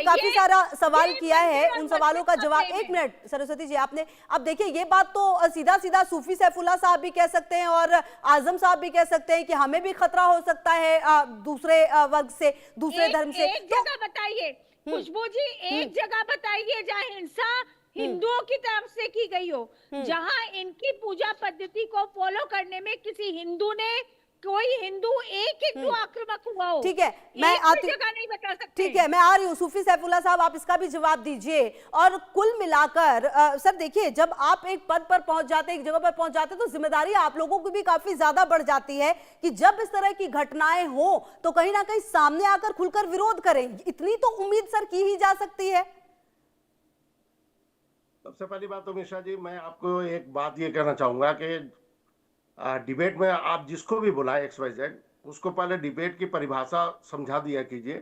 काफी सारा सवाल किया है, उन सवालों का जवाब, एक मिनट सरस्वती जी आपने, अब देखिए ये बात तो सीधा सीधा सूफी सैफुल्लाह साहब भी कह सकते हैं और आजम साहब भी कह सकते हैं कि हमें भी खतरा हो सकता है दूसरे वर्ग से, दूसरे धर्म से। एक जगह बताइए खुशबू जी, एक जगह बताइए जहाँ हिंसा हिंदुओं की तरफ से की गई हो, जहां इनकी पूजा पद्धति को फॉलो करने में किसी हिंदू ने कोई हिंदू एक हिंदू आक्रामक हुआ हो। ठीक है, मैं एक भी आती जगह नहीं बता सकते। ठीक है, मैं आ रही हूँ सूफी सैफुल्लाह साहब, आप इसका भी जवाब दीजिए। और कुल मिलाकर सर देखिए, जब आप एक पद पर पहुंच जाते हैं, एक जगह पर पहुंच जाते हैं, तो जिम्मेदारी आप लोगों की भी काफी ज्यादा बढ़ जाती है कि जब इस तरह की घटनाएं हो तो कहीं ना कहीं सामने आकर खुलकर विरोध करें। इतनी तो उम्मीद सर की ही जा सकती है। सबसे पहली बात तो मिश्रा जी, मैं आपको एक बात ये कहना चाहूंगा कि डिबेट में आप जिसको भी बुलाए XYZ, उसको पहले डिबेट की परिभाषा समझा दिया कीजिए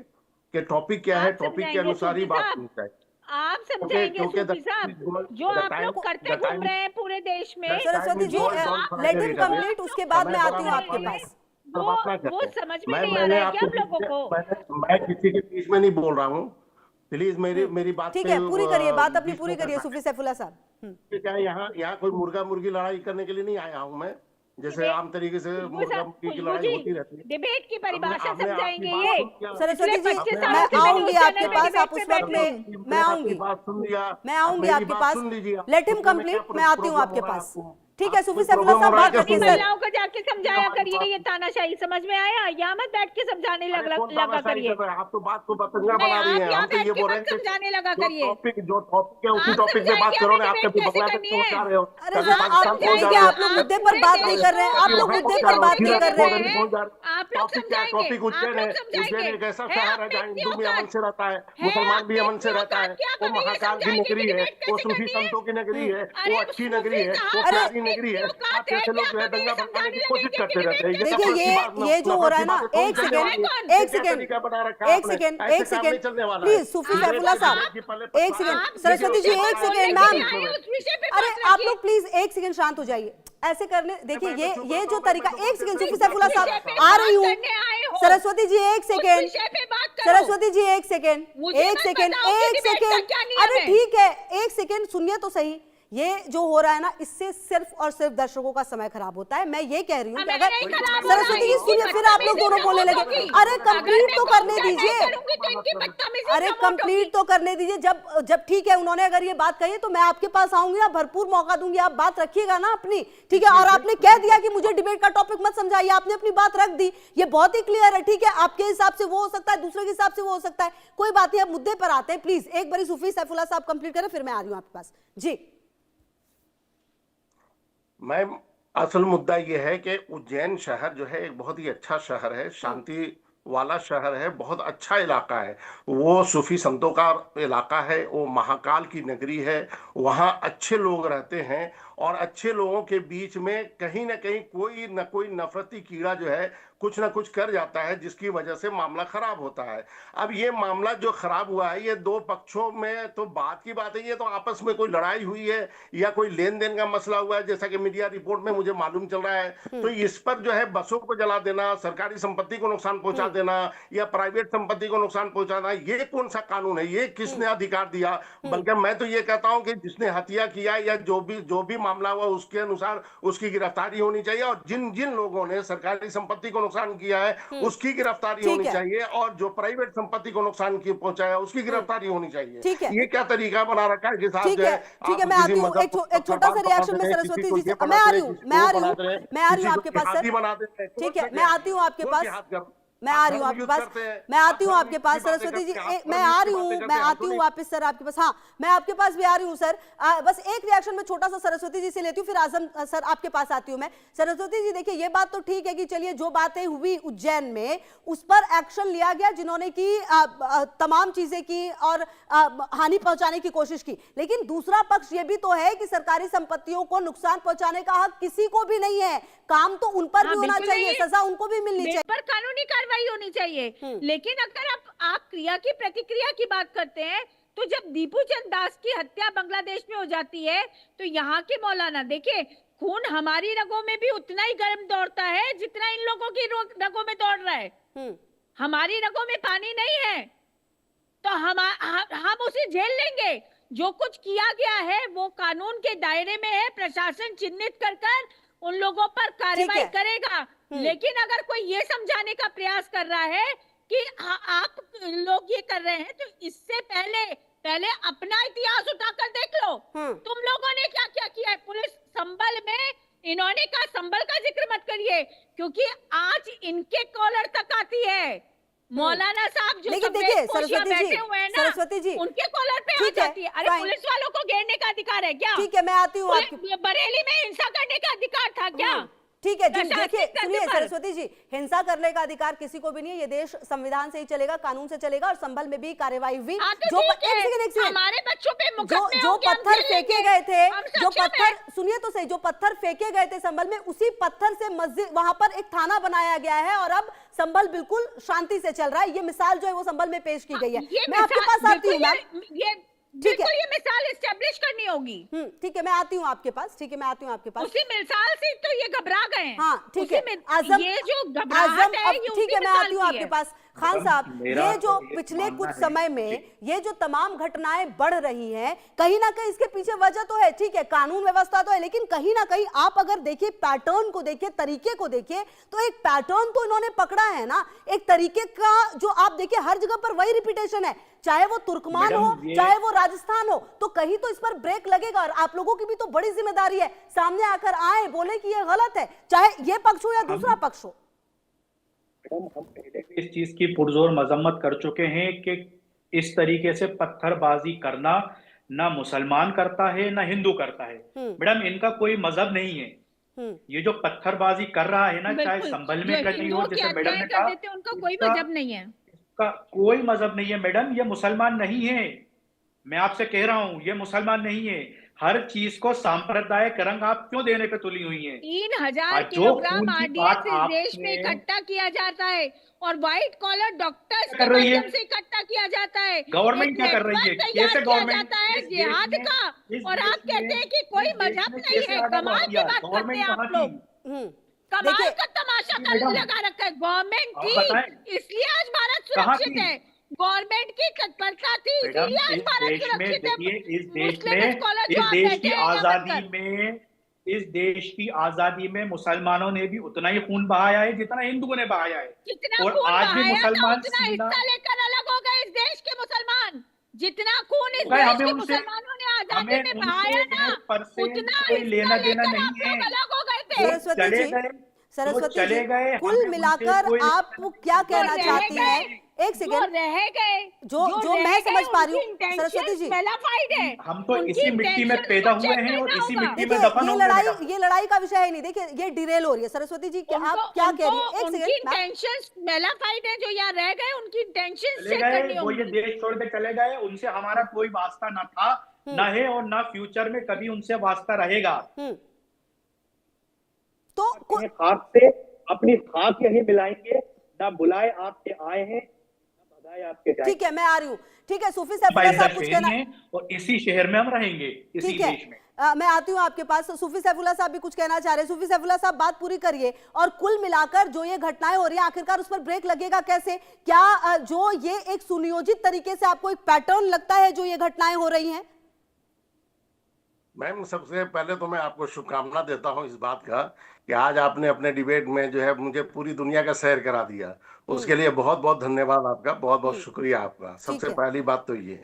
कि टॉपिक क्या है, टॉपिक के अनुसार ही बात होनी चाहिए। आप समझाएंगे सूफी साहब, जो आप लोग करते घूम रहे हैं पूरे देश में। Saraswati ji, let him complete, उसके बाद मैं आती हूँ आपके पास। वो समझ में नहीं आ रहा है क्या आप लोगों को? मैं किसी के बीच में नहीं बोल रहा हूँ, प्लीज मेरी बात ठीक है, पूरी करिए, बात अपनी पूरी करिए सूफी सैफुल्लाह साहब। क्या है, यहाँ कोई मुर्गा मुर्गी लड़ाई करने के लिए नहीं आया हूँ मैं, जैसे आम तरीके से मुर्गा मुर्गी की लड़ाई होती रहती है। डिबेट की परिभाषा समझाएंगे ये सरस्वती जी, मैं आऊंगी आपके पास, आप उस वक्त में, मैं आऊंगी आपके पास, लेट हिम कंप्लीट, मैं आती हूँ आपके पास। ठीक है सूफी सैफुल्लाह साहब, बात रखिए सर। महिलाओं को जाके समझाया करिए, ये तानाशाही समझ में आया? यहाँ मत बैठ के समझाने लगा करिए। आप तो बात को पतंगा बना रही हैं, हम तो ये बोल रहे हैं समझाने लगा करिए। जो टॉपिक है उसी टॉपिक पे बात करो ना, आप कभी बांग्लादेश पहुंचा रहे हो। अरे सर, आप देखिए, आप लोग मुद्दे पर बात नहीं कर रहे हैं, आप लोग मुद्दे पर बात नहीं कर रहे हैं। आप लोग समझाएंगे, टॉपिक उज्जैन है, उज्जैन एक ऐसा शहर है जहाँ हिंदू भी अमन से रहता है, मुसलमान भी अमन से रहता है। वो महाकाल की नगरी है, वो सूफी संतों की नगरी है, वो अच्छी नगरी है, वो प्यारी नगरी है। कैसे लोग जो है दंगा भड़काने की कोशिश करते रहते हैं। देखिए ये जो हो रहा है ना, एक सेकेंड प्लीज सूफी सैफुल्लाह साहब, एक सेकेंड, सरस्वती जी एक सेकेंड मैम, अरे आप लोग प्लीज एक सेकेंड शांत हो जाइए। ऐसे करने देखिए, ये जो तरीका, एक सेकेंड सूफी सैफुल्लाह साहब, आ रही हूँ। सरस्वती जी एक सेकेंड, सरस्वती जी एक सेकेंड, अरे ठीक है, एक सेकेंड सुनिए तो सही। ये जो हो रहा है ना, इससे सिर्फ और सिर्फ दर्शकों का समय खराब होता है। मैं ये कह रही हूँ कि अगर सरस्वती जी सुनिए, फिर आप लोग दोनों बोलने लगे। अरे कंप्लीट तो करने दीजिए, अरे कंप्लीट तो करने दीजिए। जब ठीक है, उन्होंने अगर ये बात कही तो मैं आपके पास आऊंगी ना, भरपूर मौका दूंगी, आप बात रखिएगा ना अपनी, ठीक है। और आपने कह दिया कि मुझे डिबेट का टॉपिक मत समझाइए, आपने अपनी बात रख दी, ये बहुत ही क्लियर है, ठीक है। आपके हिसाब से वो हो सकता है, दूसरे के हिसाब से वो हो सकता है, कोई बात नहीं। अब मुद्दे पर आते हैं, प्लीज एक बारी सूफी सैफुल्लाह साहब कंप्लीट करें, फिर मैं आ रही हूँ आपके पास जी। मैं असल मुद्दा ये है कि उज्जैन शहर जो है एक बहुत ही अच्छा शहर है, शांति वाला शहर है, बहुत अच्छा इलाका है। वो सूफी संतों का इलाका है, वो महाकाल की नगरी है, वहाँ अच्छे लोग रहते हैं और अच्छे लोगों के बीच में कहीं ना कहीं कोई न कोई नफरती कीड़ा जो है कुछ ना कुछ कर जाता है, जिसकी वजह से मामला खराब होता है। अब ये मामला जो खराब हुआ है, ये दो पक्षों में तो बात की बात है, ये तो आपस में कोई लड़ाई हुई है या कोई लेन देन का मसला हुआ है, जैसा कि मीडिया रिपोर्ट में मुझे मालूम चल रहा है। तो इस पर जो है बसों को जला देना, सरकारी संपत्ति को नुकसान पहुंचा देना या प्राइवेट संपत्ति को नुकसान पहुंचाना, ये कौन सा कानून है? ये किसने अधिकार दिया? बल्कि मैं तो ये कहता हूं कि जिसने हत्या किया या जो भी मामला हुआ, उसके अनुसार उसकी गिरफ्तारी होनी चाहिए, और जिन जिन लोगों ने सरकारी संपत्ति को नुकसान किया है उसकी गिरफ्तारी होनी चाहिए, और जो प्राइवेट संपत्ति को नुकसान पहुंचाया उसकी गिरफ्तारी होनी चाहिए। ये क्या तरीका बना रखा है कि साहब जो है, ठीक है, मैं आती हूँ, एक छोटा सा रिएक्शन में सरस्वती जी से, मैं आ रही हूँ आपके पास सर, ठीक है, मैं आती हूँ आपके पास, मैं आ रही हूँ आपके पास, मैं आती हूँ आपके पास सरस्वती जी, मैं आ रही हूँ, मैं आती हूँ वापस सर आपके पास। हाँ, मैं आपके पास भी आ रही हूँ सर। बस एक रिएक्शन में छोटा सा सरस्वती जी से लेती हूँ, फिर आजम सर आपके पास आती हूँ मैं। सरस्वती जी देखिए, ये बात तो ठीक है कि चलिए जो बातें हुई उज्जैन में उस पर एक्शन लिया गया, जिन्होंने की तमाम चीजें की और हानि पहुंचाने की कोशिश की, लेकिन दूसरा पक्ष ये भी तो है कि सरकारी संपत्तियों को नुकसान पहुंचाने का हक किसी को भी नहीं है। काम तो उन पर भी होना चाहिए, सजा उनको भी मिलनी चाहिए, पर कानूनी कार्रवाई होनी चाहिए। लेकिन अगर आप क्रिया की प्रतिक्रिया की बात करते हैं, तो जब दीपू चंद दास की हत्या बांग्लादेश में हो जाती है, तो यहाँ के मौलाना देखिए, खून हमारी रगों में भी उतना ही गर्म दौड़ता है जितना इन लोगों की रगों में दौड़ रहा है। हमारी रगों में पानी नहीं है, तो हम उसे झेल लेंगे। जो कुछ किया गया है वो कानून के दायरे में है, प्रशासन चिन्हित कर उन लोगों पर कार्रवाई करेगा। लेकिन अगर कोई ये समझाने का प्रयास कर रहा है कि आप लोग ये कर रहे हैं, तो इससे पहले अपना इतिहास उठाकर देख लो। तुम लोगों ने क्या क्या किया है। पुलिस संबल में इन्होंने कहा, संबल का जिक्र मत करिए, क्योंकि आज इनके कॉलर तक आती है। मौलाना साहब जो लेकिन सफेद देखिए पोशिया सरस्वती जी, बैठे हुए हैं ना, सरस्वती जी, उनके कॉलर पे आ ठीक है, जाती है। अरे fine। पुलिस वालों को घेरने का अधिकार है क्या? ठीक है, मैं आती हूँ आपकी, बरेली में हिंसा करने का अधिकार था क्या? ठीक है जी। देखिए प्रशासनिक सुनिए तंत्र पर। सरस्वती जी, हिंसा करने का अधिकार किसी को भी नहीं है। ये देश संविधान से ही चलेगा, कानून से चलेगा, और संभल में भी कार्रवाई हुई। हाँ, तो जो ठीक है। एक सेकंड, हमारे बच्चों पे जो मुकदमे जो होंगे, हम पत्थर झेल फेंके लेंगे। गए थे, हम जो सक्षम पत्थर, हैं। सुनिए तो सही, जो पत्थर फेंके गए थे संभल में, उसी पत्थर से मस्जिद, वहां पर एक थाना बनाया गया है, और अब संभल बिल्कुल शांति से चल रहा है। ये मिसाल जो है वो संभल में पेश की गई है। ये मैं आपके मिसाल- पास आती हूँ बिल्कुल मैम, ये ठीक है। बिल्कुल ये मिसाल एस्टेब्लिश करनी होगी। ठीक है, मैं आती हूँ आपके पास, ठीक है, मैं आती हूँ आपके पास। उसी मिसाल से तो ये घबरा गए हैं। हाँ ठीक उसी है, में- आजम, ये जो आजम, घबराहट है, अब ये ठीक उसी है, मैं मिसाल आती हूँ की आपके है। पास। खान साहब, मेरा ये जो तो पिछले मानना कुछ है समय में ये जो तमाम घटनाएं बढ़ रही हैं, कहीं ना कहीं इसके पीछे वजह तो है, ठीक है, कानून व्यवस्था तो है, लेकिन कहीं ना कहीं आप अगर देखिए, पैटर्न को देखिए, तरीके को देखिए, तो एक पैटर्न तो इन्होंने पकड़ा है ना, एक तरीके का, जो आप देखिए हर जगह पर वही रिपीटेशन है, चाहे वो तुर्कमान मैडम, हो, ये- चाहे वो राजस्थान हो, तो कहीं तो इस पर ब्रेक लगेगा। और आप लोगों की भी तो बड़ी जिम्मेदारी है, सामने आकर आए, बोले कि ये गलत है, चाहे ये पक्ष हो या दूसरा पक्ष हो। मैडम, हम पहले भी इस चीज की पुरजोर मजम्मत कर चुके हैं कि इस तरीके से पत्थरबाजी करना ना मुसलमान करता है ना हिंदू करता है। मैडम, इनका कोई मजहब नहीं है। ये जो पत्थरबाजी कर रहा है ना, चाहे बिल्कुल, संभल जो में करी हो, हिंदुओं की जैसे मैडम हत्याएं ने कर कहा, देते हैं, उनका कोई इसका- मजहब नहीं है। इसका कोई मजहब नहीं है मैडम। ये मुसलमान नहीं है, मैं आपसे कह रहा हूं, ये मुसलमान नहीं है। हर चीज को सांप्रदायिक रंग आप क्यों देने पे तुली हुई हैं? 3000 जो किलोग्राम खून की आरडीएक्स बात इस देश में आपने इकट्ठा किया जाता है, और व्हाइट कॉलर डॉक्टर्स के कर रही है? माध्यम से इकट्ठा किया जाता है। गवर्नमेंट एक क्या कर रही है? नेटवर्क तैयार कैसे किया गवर्नमेंट जाता है इस देश जिहाद में- का, इस और देश आप कहते में- हैं कि कोई इस देश मजहब में नहीं कैसे है। आगा कमाल बढ़ की गया? बात करते गवर्नमेंट हैं कहाँ आप थी? लोग। कमाल देखिए, का तमाशा कर मैडम, लगा रखा है। गवर्नमेंट आप थी, बताएं। इसलिए आज भारत कहाँ सुरक्षित थी? है। गवर्नमेंट की तत्परता थी, मैडम, इसीलिए आज इस भारत देश में सुरक्षित है। देखिए, इस देश मुस्लिम में, स्कॉलर इस जो आप देश बैठे की हैं यहाँ आजादी बनकर। में, इस देश की आजादी में मुसलमानों ने भी उतना ही खून बहाया है जितना हिंदुओं ने बहाया है। जितना और खून आज भी बहाया था, मुसलमान उतना सीना- हिस्सा लेकर अलग हो गए इस देश के मुसलमान। जितना खून इस भाई, देश हमें के उनसे- मुसलमानों ने आजादी हमें में उनसे बहाया ना, 1% उतना कोई हिस्सा लेना देना लेकर नहीं आप लोग है। अलग हो गए थे। सरस्वती जी, सरस्वती चले जी, गए, कुल हमें मिलाकर उनसे कोई- आप क्या कहना रह चाहती गए, हैं? एक जो सेकंड, रह गए, जो मैं समझ पा रही हूँ सरस्वती जी, क्वालिफाइड है। हम तो उनकी इसी मिट्टी में intentions पैदा को हुए check हैं और करना इसी होगा। मिट्टी में देखिए दफन ये होंगे लड़ाई, मैडम। ये लड़ाई का विषय है नहीं। देखिए ये डिरेल हो रही है। सरस्वती जी, क्या आप क्या कह रही हैं? एक उनकी सेकंड मैम। इंटेंशंस मेलाफाइड है, जो यहाँ रह गए, उनकी इंटेंशंस चले चेक करनी गए, वो ये होगी। देश छोड़ के चले गए, उनसे हमारा कोई वास्ता ना था, ना है, और ना फ्यूचर में कभी उनसे वास्ता रहेगा। तो अपने खाक से अपनी खाक यही मिलाएंगे, ना बुलाए आपके आए हैं, ना भगाए आपके जाए। ठीक है, मैं आ रही हूँ। ठीक है, सूफी सैफुल्लाह साहब कुछ कहना, है और इसी शहर में हम रहेंगे, इसी ठीक है, देश में। मैं आती हूँ आपके पास। सूफी सैफुल्लाह साहब भी कुछ कहना चाह रहे हैं। सूफी सैफुल्लाह साहब बात पूरी करिए। और कुल मिलाकर जो ये घटनाएं हो रही हैं, आखिरकार उस पर ब्रेक लगेगा कैसे? क्या जो ये एक सुनियोजित तरीके से आपको एक पैटर्न लगता है जो ये घटनाएं हो रही हैं? मैम, सबसे पहले तो मैं आपको शुभकामना देता हूं इस बात का कि आज आपने अपने डिबेट में जो है मुझे पूरी दुनिया का सैर करा दिया। उसके लिए बहुत बहुत धन्यवाद आपका, बहुत बहुत शुक्रिया आपका। सबसे पहली बात तो ये,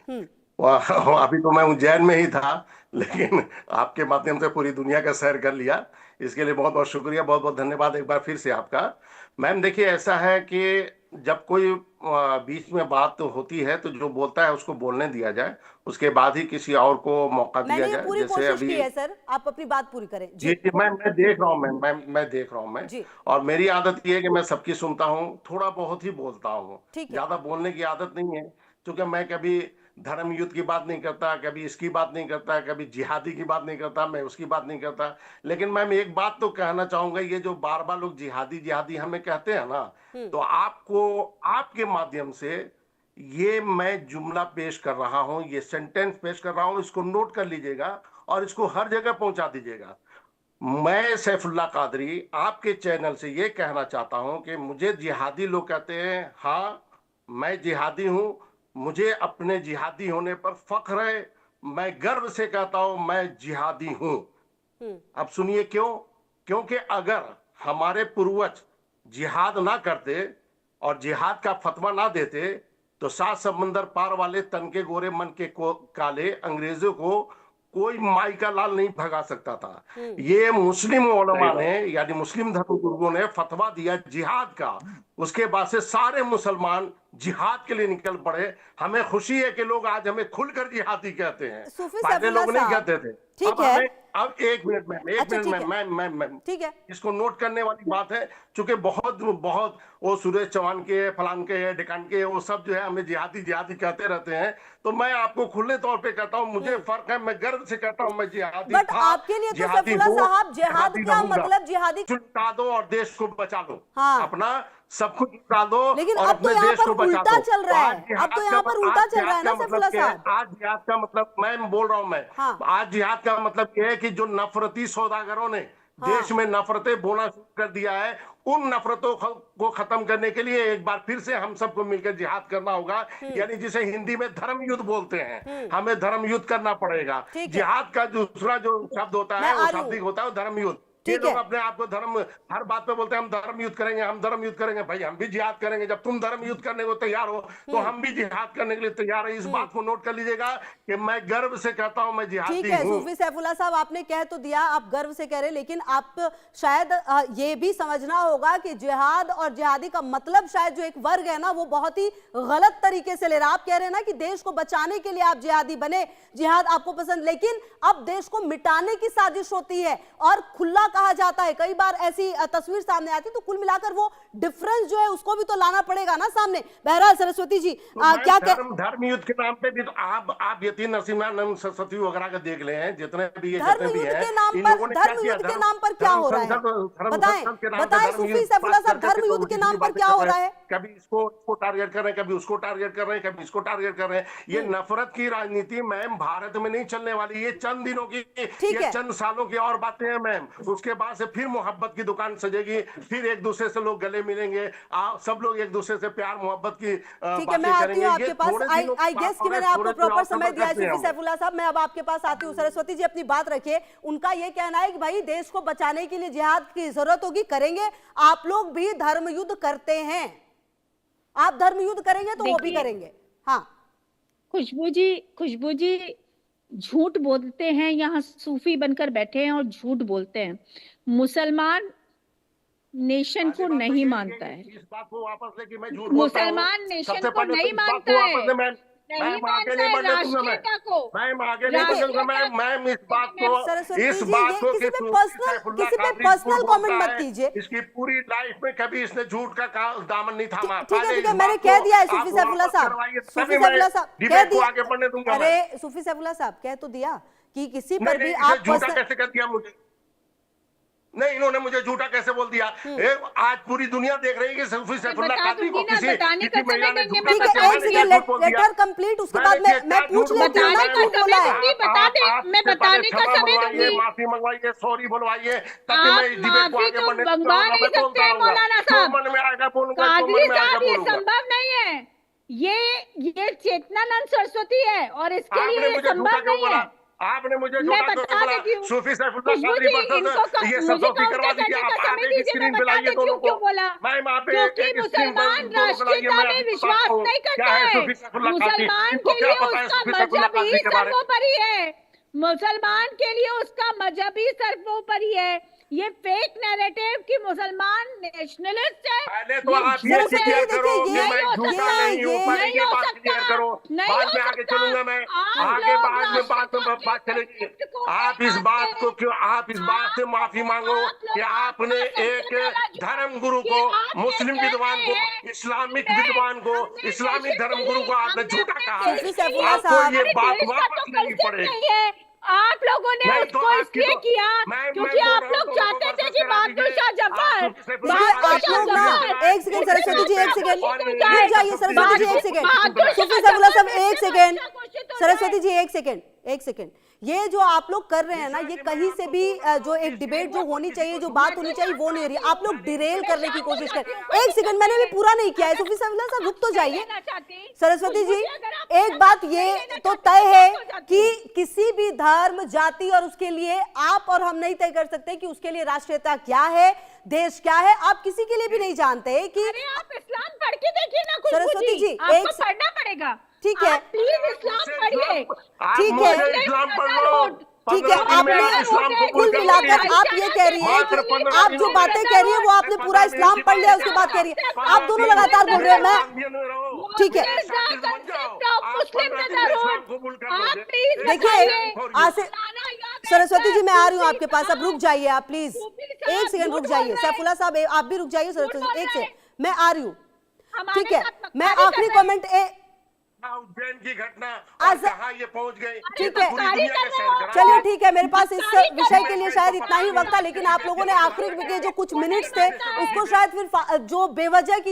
अभी तो मैं उज्जैन में ही था, लेकिन आपके माध्यम से पूरी दुनिया का सैर कर लिया। इसके लिए बहुत बहुत शुक्रिया, बहुत बहुत धन्यवाद एक बार फिर से आपका। मैम देखिए, ऐसा है कि जब कोई बीच में बात होती है तो जो बोलता है उसको बोलने दिया जाए, उसके बाद ही किसी और को मौका दिया मैंने जाए। पूरी जैसे कोशिश अभी की है सर, आप अपनी बात पूरी करें। जी जी, मैं देख रहा हूँ मैं देख रहा हूँ मैं। जी। और मेरी आदत ये है कि मैं सबकी सुनता हूँ, थोड़ा बहुत ही बोलता हूँ, ठीक है। ज्यादा बोलने की आदत नहीं है, क्योंकि मैं कभी धर्म युद्ध की बात नहीं करता, कभी इसकी बात नहीं करता, कभी जिहादी की बात नहीं करता, मैं उसकी बात नहीं करता। लेकिन मैं एक बात तो कहना चाहूंगा, ये जो बार बार लोग जिहादी जिहादी हमें कहते हैं ना, तो आपको आपके माध्यम से ये मैं जुमला पेश कर रहा हूं, ये सेंटेंस पेश कर रहा हूं, इसको नोट कर लीजिएगा और इसको हर जगह पहुंचा दीजिएगा। मैं सैफुल्लाह कादरी आपके चैनल से ये कहना चाहता हूं कि मुझे जिहादी लोग कहते हैं, हाँ मैं जिहादी हूं, मुझे अपने जिहादी होने पर फख्र है, मैं गर्व से कहता हूं मैं जिहादी हूं। अब सुनिए क्यों? क्योंकि अगर हमारे पूर्वज जिहाद ना करते और जिहाद का फतवा ना देते तो 7 समंदर पार वाले तन के गोरे मन के काले अंग्रेजों को कोई माई का लाल नहीं भगा सकता था। ये मुस्लिम उलमा ने यानी मुस्लिम धर्म गुरुओं ने फतवा दिया जिहाद का, उसके बाद से सारे मुसलमान जिहाद के लिए निकल पड़े। हमें खुशी है कि लोग आज हमें खुलकर जिहादी कहते हैं, पहले लोग नहीं कहते थे। ठीक है, अब एक मिनट में मैं ठीक है, इसको नोट करने वाली बात है, चूंकि बहुत वो सुरेश चौहान के, फलान के, डेकान के, वो सब जो है हमें जिहादी जिहादी कहते रहते हैं। तो मैं आपको खुले तौर पे कहता हूँ, मुझे फर्क है, मैं गर्व से कहता हूँ मैं जिहादी बट था, आपके लिए तो सैफुल्लाह साहब जिहाद क्या मतलब, जिहादी लुटा दो और देश को बचा लो। हाँ। अपना सब कुछ लुटा दो लेकिन और अब तो अपने यहाँ देश पर को बचा उल्टा दो। चल रहा है, अब तो यहाँ पर उल्टा चल रहा है ना सैफुल्लाह साहब। आज जिहाद का मतलब मैं बोल रहा हूँ, मैं आज जिहाद का मतलब ये है कि जो नफरती सौदागरों ने देश में नफरतें बोना शुरू कर दिया है, उन नफरतों को खत्म करने के लिए एक बार फिर से हम सबको मिलकर जिहाद करना होगा। यानी जिसे हिंदी में धर्म युद्ध बोलते हैं, हमें धर्म युद्ध करना पड़ेगा। जिहाद का दूसरा जो शब्द होता है वो शाब्दिक होता है धर्म युद्ध। ये लोग अपने आप को धर्म, हर बात पे बोलते हैं हम धर्म युद्ध करेंगे, हम धर्म युद्ध करेंगे। भाई हम भी जिहाद करेंगे, जब तुम धर्म युद्ध करने को तैयार हो तो हम भी जिहाद करने के लिए तैयार है। इस बात को नोट कर लीजिएगा कि मैं गर्व से कहता हूं मैं जिहादी हूं। ठीक है सूफी सैफुल्लाह साहब, आपने कह तो दिया आप गर्व से कह रहे, लेकिन आप शायद ये भी समझना होगा कि जिहाद और जिहादी का मतलब शायद जो एक वर्ग है ना वो बहुत ही गलत तरीके से ले रहा है। आप कह रहे हैं ना कि देश को बचाने के लिए आप जिहादी बने, जिहाद आपको पसंद, लेकिन अब देश को मिटाने की साजिश होती है और खुला कहा जाता है। कई बार ऐसी तस्वीर सामने आती है, तो कुल मिलाकर वो डिफरेंस जो है उसको भी तो लाना पड़ेगा ना सामने। बहरहाल सरस्वती जी क्या धर्म युद्ध के नाम पे भी तो आप यतीन नरसिम्हा सरस्वती वगैरह का देख ले हैं, जितने भी धर्म युद्ध के नाम पर क्या हो रहा है, बताएं सूफी सैफुल्लाह साहब, धर्म युद्ध के नाम पर क्या हो रहा है? कभी इसको टारगेट कर रहे हैं, कभी उसको टारगेट कर रहे हैं, कभी इसको टारगेट कर रहे हैं। ये नफरत की राजनीति मैम भारत में नहीं चलने वाली। ये चंद दिनों की, ये चंद सालों की और बातें हैं मैम। उसके बाद से फिर मोहब्बत की दुकान सजेगी, फिर एक दूसरे से लोग गले मिलेंगे, सब लोग एक दूसरे से प्यार मोहब्बत की ठीक है, मैं आती हूँ आपके पास। आई गेस कि मैंने आपको प्रॉपर समय दिया है सूफी सैफुल्लाह साहब। मैं अब आपके पास आती हूँ। सरस्वती जी अपनी बात रखिए। उनका ये कहना है कि भाई देश को बचाने के लिए जिहाद की जरूरत होगी, करेंगे। आप लोग भी धर्म युद्ध करते हैं, आप धर्म युद्ध करेंगे तो वो भी करेंगे। हाँ खुशबू जी झूठ बोलते हैं, यहाँ सूफी बनकर बैठे हैं और झूठ बोलते हैं। मुसलमान नेशन को नहीं मानता है, इस बात को वापस लेके मैं झूठ मुसलमान नेशन को नहीं मानता है, नहीं मानता है राष्ट्रीयता को। मैम इस बात को किसी पे पर्सनल कमेंट मत कीजिए। इसकी पूरी लाइफ में कभी इसने झूठ का दामन नहीं थामा। ठीक है, मैंने कह दिया है सूफी सैफुल्लाह साहब, कह दिया। आगे बढ़ने दूंगा। अरे सूफी सैफुल्लाह साहब कह तो दिया कि किसी पर भी आप झूठा कैसे कर दिया मुझे? नहीं, इन्होंने मुझे झूठा कैसे बोल दिया? आज पूरी दुनिया देख रही है कि सूफी सैफुल्लाह कादरी को किसी महिला ने झूठा कैसे लेटर कंप्लीट, उसके बाद मैं पूछ लेती हूं ना क्यों बोला है। बता दे, मैं बताने का समय दूंगी। माफी मंगवाइए, सॉरी बुलवाइए, ताकि मैं इस डिबेट को आगे बढ़ने मंगवा नहीं सकते मौलाना साहब। मन में आएगा बोलूंगा, कादरी साहब ये संभव नहीं है, ये चेतनानंद सरस्वती है और इसके लिए संभव नहीं है। आपने मुझे मैं बता देती हूँ सूफी सैफुल्लाह कादरी ये सदोफी करवा दीजिए। आप आगे की स्क्रीन पे लाइए दोनों को। मैम आप क्योंकि मुसलमान राष्ट्रीयता में विश्वास नहीं करता है। मुसलमान के लिए उसका मजहब ही सर्वोपरि है, मुसलमान के लिए उसका मजहब ही सर्वोपरि है। ये फेक नैरेटिव कि मुसलमान नेशनलिस्ट है, पहले तो आप ये क्लियर करो कि मैं झूठा नहीं हूँ, पहले ये बात क्लियर करो, बाद में आगे चलूंगा मैं, आगे बाद में बात चलेगी। आप इस बात को क्यों, आप इस बात से माफी मांगो कि आपने एक धर्म गुरु को, मुस्लिम विद्वान को, इस्लामिक विद्वान को, इस्लामिक धर्म गुरु को आपने झूठा कहा है। आपको ये बात वापस लेनी पड़ेगी। आप लोगों ने उसको इसलिए किया क्योंकि आप लोग चाहते थे कि बहादुर शाह जफर, एक सेकंड सरस्वती जी, एक सेकंड रुक जाइए सरस्वती जी, एक सेकंड सूफी सैफुल्लाह साहब, एक सेकंड सरस्वती जी, एक सेकंड। ये जो आप लोग कर रहे हैं ना, ये कहीं से भी जो एक डिबेट जो होनी चाहिए, जो बात होनी चाहिए वो नहीं हो रही। आप लोग डिरेल करने की कोशिश कर। एक सेकंड, मैंने भी पूरा नहीं किया है। सूफी सैफुल्लाह साहब रुक तो जाइए। सरस्वती जी एक बात ये तो तय है कि किसी भी धर्म, जाति और उसके लिए आप और हम नहीं तय कर सकते कि उसके लिए राष्ट्रीयता क्या है, देश क्या है। आप किसी के लिए भी नहीं जानते कि आप इस्लाम पढ़ के देखिए ना सरस्वती जी, आपको पढ़ना पड़ेगा। ठीक है, प्लीज इस्लाम पढ़िए। ठीक है, इस्लाम पढ़ लो। ठीक है, आपने कुल मिलाकर आप ये कह रही है कि आप जो बातें कह रही है वो आपने पूरा इस्लाम पढ़ लिया, उसके बाद कह रही है आप दोनों लगातार बोल रहे हैं। मैं ठीक है, देखिए आसिफ सरस्वती जी, मैं आ रही हूँ आपके पास, अब रुक जाइए आप प्लीज, एक सेकंड रुक जाइए। सैफुल्लाह साहब आप भी रुक जाइए, सरस्वती एक सेकंड, मैं आ रही हूँ। ठीक है, मैं आखिरी कमेंट उज्जैन की घटना और कहाँ ये पहुंच गई, ठीक है, चलिए ठीक है, मेरे पास इस विषय के लिए शायद इतना ही वक्त था, लेकिन आप लोगों ने आखिरी के जो कुछ मिनट्स थे उसको शायद फिर जो बेवजह की